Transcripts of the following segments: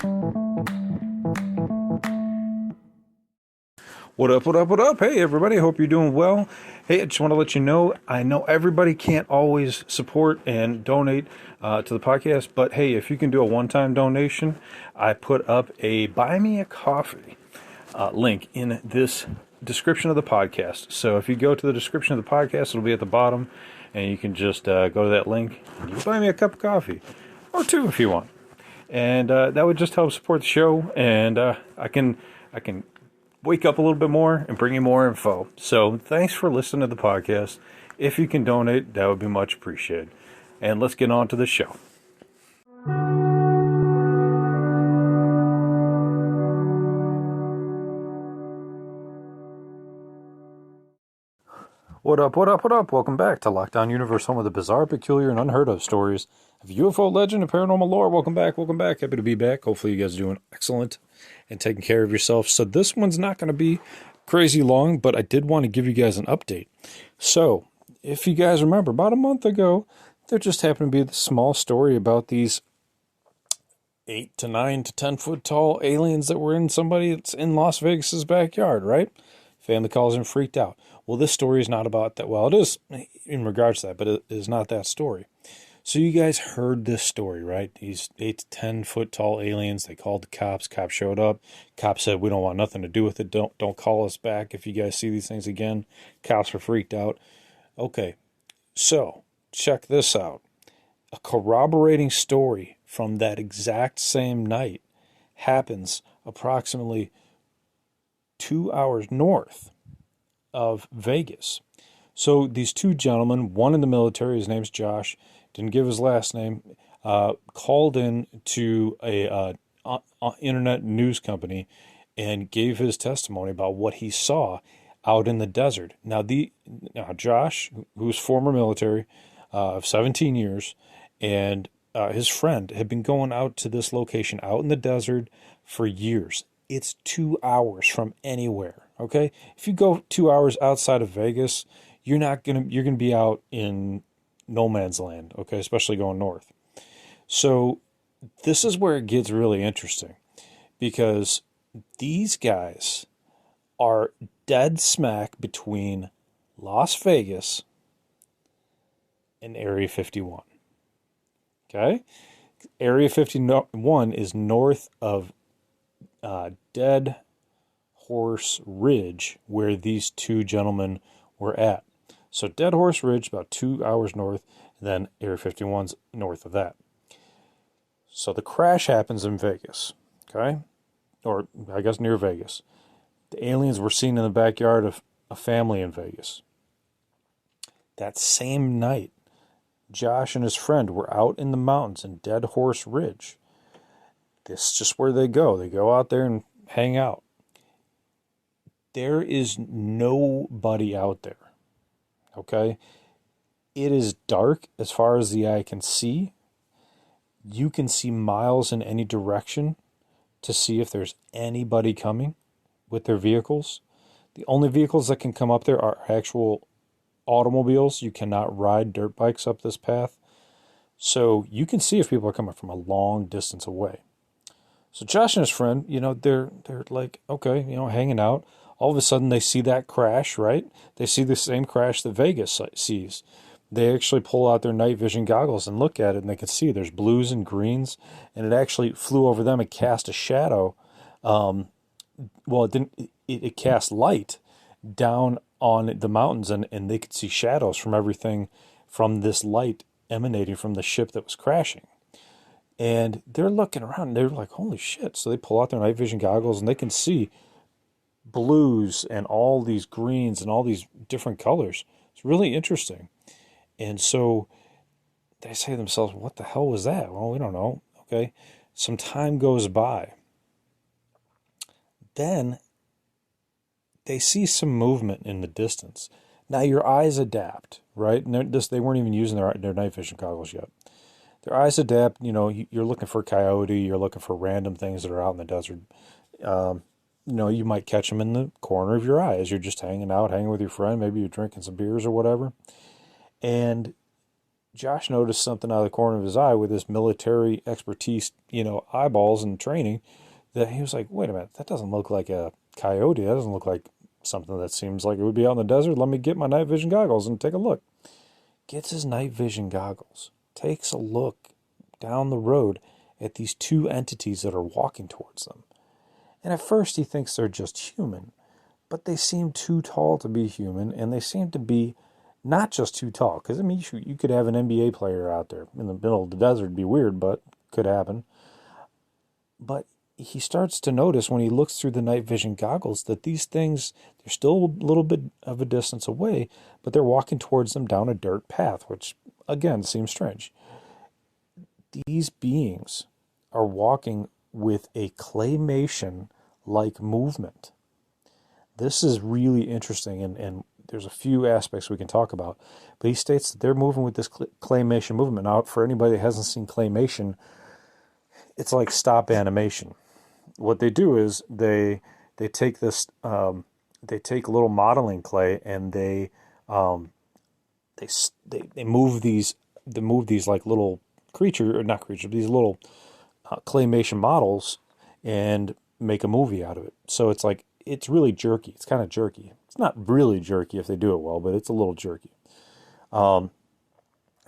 What up, what up, what up? Hey, everybody, hope you're doing well. Hey, I just want to let you know, I know everybody can't always support and donate to the podcast, but hey, if you can do a one-time donation, I put up a Buy Me a Coffee link in this description of the podcast. So if you go to the description of the podcast, it'll be at the bottom, and you can just go to that link, and you can buy me a cup of coffee, or two if you want. And that would just help support the show, and I can wake up a little bit more and bring you more info. So thanks for listening to the podcast. If you can donate, that would be much appreciated. And let's get on to the show. What up, what up, what up? Welcome back to Lockdown Universe, home of the bizarre, peculiar, and unheard of stories of UFO legend and paranormal lore. Welcome back, welcome back. Happy to be back. Hopefully you guys are doing excellent and taking care of yourself. So this one's not going to be crazy long, but I did want to give you guys an update. So if you guys remember, about a month ago, there just happened to be this small story about these 8 to 9 to 10 foot tall aliens that were in somebody that's in Las Vegas's backyard, right? Family calls and freaked out. Well, this story is not about that. Well, it is in regards to that, but it is not that story. So you guys heard this story, right? These 8 to 10 foot tall aliens, they called the cops. Cops showed up. Cops said, we don't want nothing to do with it. Don't call us back if you guys see these things again. Cops were freaked out. Okay, so check this out. A corroborating story from that exact same night happens approximately 2 hours north of Vegas. So these two gentlemen, one in the military, his name's Josh, didn't give his last name, called in to a internet news company and gave his testimony about what he saw out in the desert. Now Josh, who's former military of 17 years, and his friend had been going out to this location out in the desert for years. It's 2 hours from anywhere. Okay, if you go 2 hours outside of Vegas, you're gonna be out in no man's land. Okay, especially going north. So this is where it gets really interesting, because these guys are dead smack between Las Vegas and Area 51. Okay, Area 51 is north of Dead Horse Ridge, where these two gentlemen were at. So Dead Horse Ridge, about 2 hours north, and then Area 51's north of that. So the crash happens in Vegas, okay? Or I guess near Vegas. The aliens were seen in the backyard of a family in Vegas. That same night, Josh and his friend were out in the mountains in Dead Horse Ridge. This is just where they go. They go out there and hang out. There is nobody out there. Okay? It is dark as far as the eye can see. You can see miles in any direction to see if there's anybody coming with their vehicles. The only vehicles that can come up there are actual automobiles. You cannot ride dirt bikes up this path. So you can see if people are coming from a long distance away. So Josh and his friend, they're like, okay, hanging out. All of a sudden, they see that crash, right? They see the same crash that Vegas sees. They actually pull out their night vision goggles and look at it, and they can see there's blues and greens, and it actually flew over them and cast a shadow. It didn't. It cast light down on the mountains, and they could see shadows from everything from this light emanating from the ship that was crashing. And they're looking around, and they're like, holy shit. So they pull out their night vision goggles, and they can see blues and all these greens and all these different colors. It's really interesting. And so they say to themselves, what the hell was that? Well, we don't know. Okay. Some time goes by. Then they see some movement in the distance. Now your eyes adapt, right? And they weren't even using their night vision goggles yet. Their eyes adapt. You're looking for coyote. You're looking for random things that are out in the desert. You might catch them in the corner of your eye as you're just hanging with your friend. Maybe you're drinking some beers or whatever. And Josh noticed something out of the corner of his eye with his military expertise, eyeballs and training, that he was like, wait a minute, that doesn't look like a coyote. That doesn't look like something that seems like it would be out in the desert. Let me get my night vision goggles and take a look. Gets his night vision goggles, takes a look down the road at these two entities that are walking towards them. And at first he thinks they're just human, but they seem too tall to be human, and they seem to be not just too tall. Because, I mean, you could have an NBA player out there in the middle of the desert. It'd be weird, but could happen. But he starts to notice when he looks through the night vision goggles that these things, they're still a little bit of a distance away, but they're walking towards them down a dirt path, which, again, seems strange. These beings are walking with a claymation-like movement. This is really interesting, and there's a few aspects we can talk about. But he states that they're moving with this claymation movement. Now, for anybody that hasn't seen claymation, it's like stop animation. What they do is they take this they take little modeling clay, and they move these like little these little claymation models, and make a movie out of it. So it's really jerky. It's kind of jerky. It's not really jerky if they do it well, but it's a little jerky. I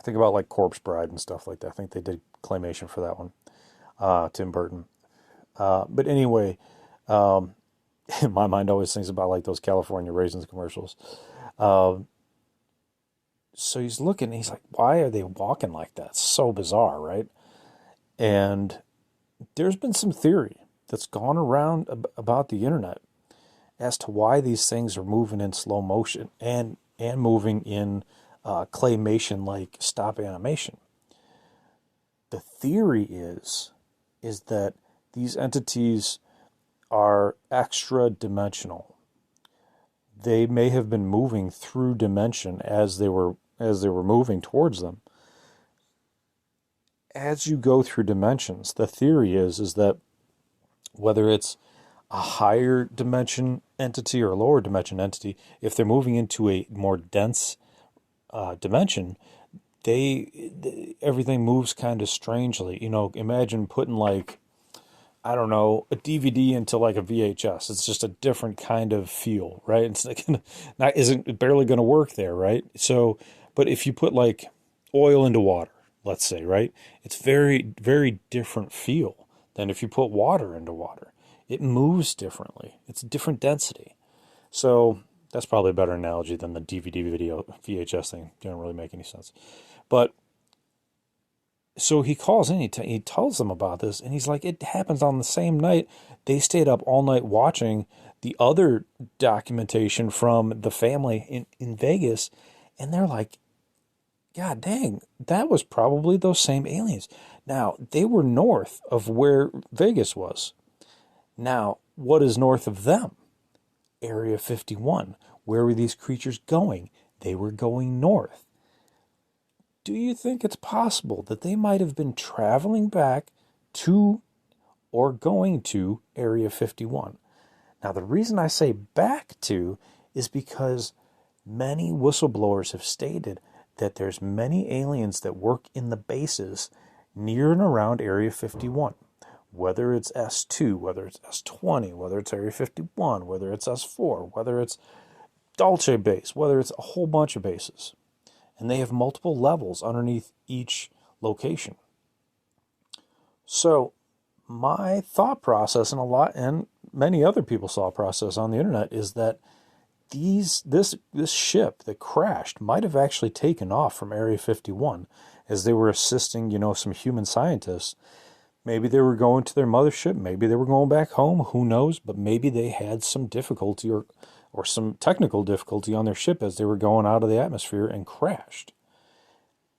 think about like Corpse Bride and stuff like that. I think they did claymation for that one. Tim Burton. But anyway, in my mind always thinks about like those California Raisins commercials. So he's looking, he's like, why are they walking like that? It's so bizarre, right? And there's been some theory that's gone around about the internet as to why these things are moving in slow motion and moving in claymation-like stop animation. The theory is that these entities are extra dimensional. They may have been moving through dimension as they were moving towards them. As you go through dimensions, the theory is that whether it's a higher dimension entity or a lower dimension entity, if they're moving into a more dense dimension, everything moves kind of strangely. Imagine putting like, I don't know, a DVD into like a VHS. It's just a different kind of feel, right? It's isn't barely going to work there, right? So, but if you put like oil into water, let's say, right? It's very, very different feel than if you put water into water. It moves differently. It's a different density. So that's probably a better analogy than the DVD video VHS thing. Didn't really make any sense. But so he calls in, he tells them about this, and he's like, it happens on the same night. They stayed up all night watching the other documentation from the family in Vegas, and they're like, God dang, that was probably those same aliens. Now, they were north of where Vegas was. Now, what is north of them? Area 51. Where were these creatures going? They were going north. Do you think it's possible that they might have been traveling back to or going to Area 51? Now, the reason I say back to is because many whistleblowers have stated that there's many aliens that work in the bases near and around Area 51. Whether it's S2, whether it's S20, whether it's Area 51, whether it's S4, whether it's Dulce Base, whether it's a whole bunch of bases. And they have multiple levels underneath each location. So my thought process, and many other people's thought process on the internet, is that this ship that crashed might have actually taken off from Area 51 as they were assisting, some human scientists. Maybe they were going to their mothership, maybe they were going back home, who knows, but maybe they had some difficulty or some technical difficulty on their ship as they were going out of the atmosphere and crashed.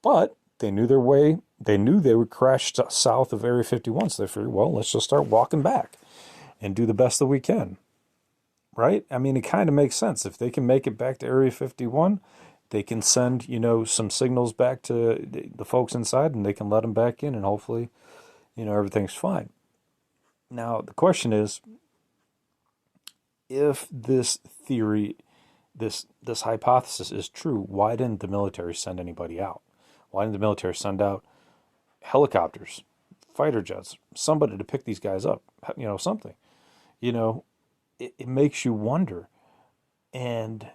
But they knew their way, they knew they would crash south of Area 51, so they figured, well, let's just start walking back and do the best that we can. Right? I mean, it kind of makes sense. If they can make it back to Area 51, they can send, some signals back to the folks inside, and they can let them back in, and hopefully, everything's fine. Now, the question is, if this theory, this hypothesis is true, why didn't the military send anybody out? Why didn't the military send out helicopters, fighter jets, somebody to pick these guys up? Something. You know, it makes you wonder. And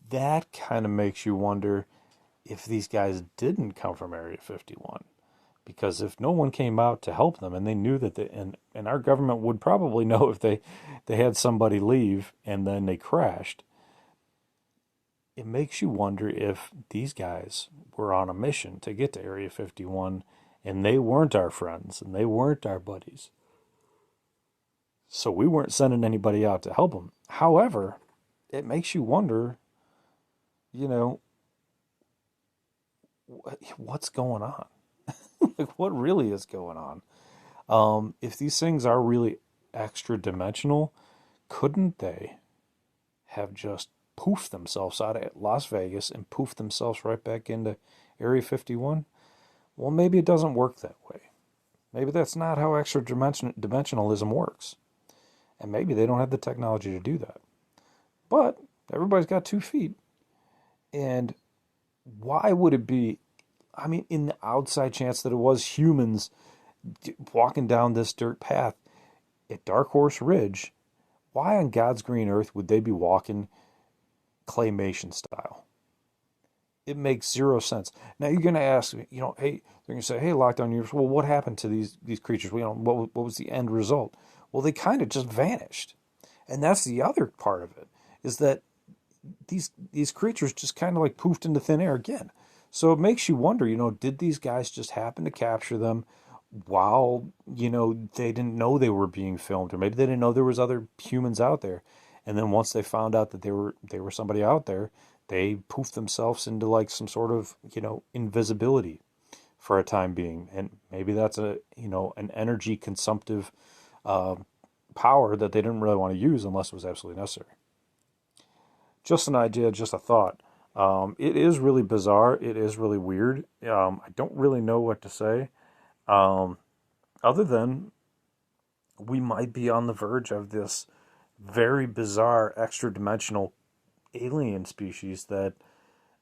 that kind of makes you wonder if these guys didn't come from Area 51. Because if no one came out to help them, and they knew that and our government would probably know if they had somebody leave and then they crashed, it makes you wonder if these guys were on a mission to get to Area 51 and they weren't our friends and they weren't our buddies. So we weren't sending anybody out to help them. However, it makes you wonder, what's going on? Like, what really is going on? If these things are really extra dimensional, couldn't they have just poofed themselves out of Las Vegas and poofed themselves right back into Area 51? Well, maybe it doesn't work that way. Maybe that's not how extra dimensionalism works. And maybe they don't have the technology to do that. But everybody's got 2 feet. And why would it be, in the outside chance that it was humans walking down this dirt path at Dark Horse Ridge, why on God's green earth would they be walking claymation style? It makes zero sense. Now you're going to ask, hey, they're going to say, hey, Lockdown Universe, well, what happened to these creatures? What was the end result? Well, they kind of just vanished. And that's the other part of it, is that these creatures just kind of like poofed into thin air again. So it makes you wonder, did these guys just happen to capture them while, they didn't know they were being filmed, or maybe they didn't know there was other humans out there. And then once they found out that they were somebody out there, they poofed themselves into like some sort of, invisibility for a time being. And maybe that's an energy consumptive power that they didn't really want to use unless it was absolutely necessary. Just an idea, just a thought. It is really bizarre. It is really weird. I don't really know what to say, other than we might be on the verge of this very bizarre extra-dimensional alien species that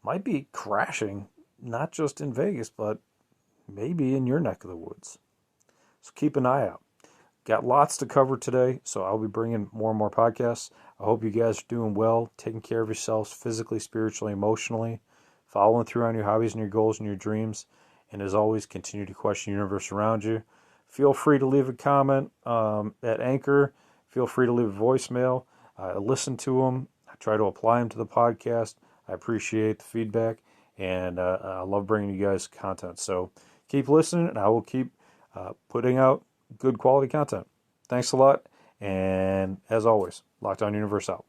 might be crashing, not just in Vegas, but maybe in your neck of the woods. So keep an eye out. Got lots to cover today, so I'll be bringing more and more podcasts. I hope you guys are doing well, taking care of yourselves physically, spiritually, emotionally, following through on your hobbies and your goals and your dreams. And as always, continue to question the universe around you. Feel free to leave a comment at Anchor. Feel free to leave a voicemail. I listen to them. I try to apply them to the podcast. I appreciate the feedback, and I love bringing you guys content. So keep listening, and I will keep putting out good quality content. Thanks a lot, and as always, Lockdown Universe out.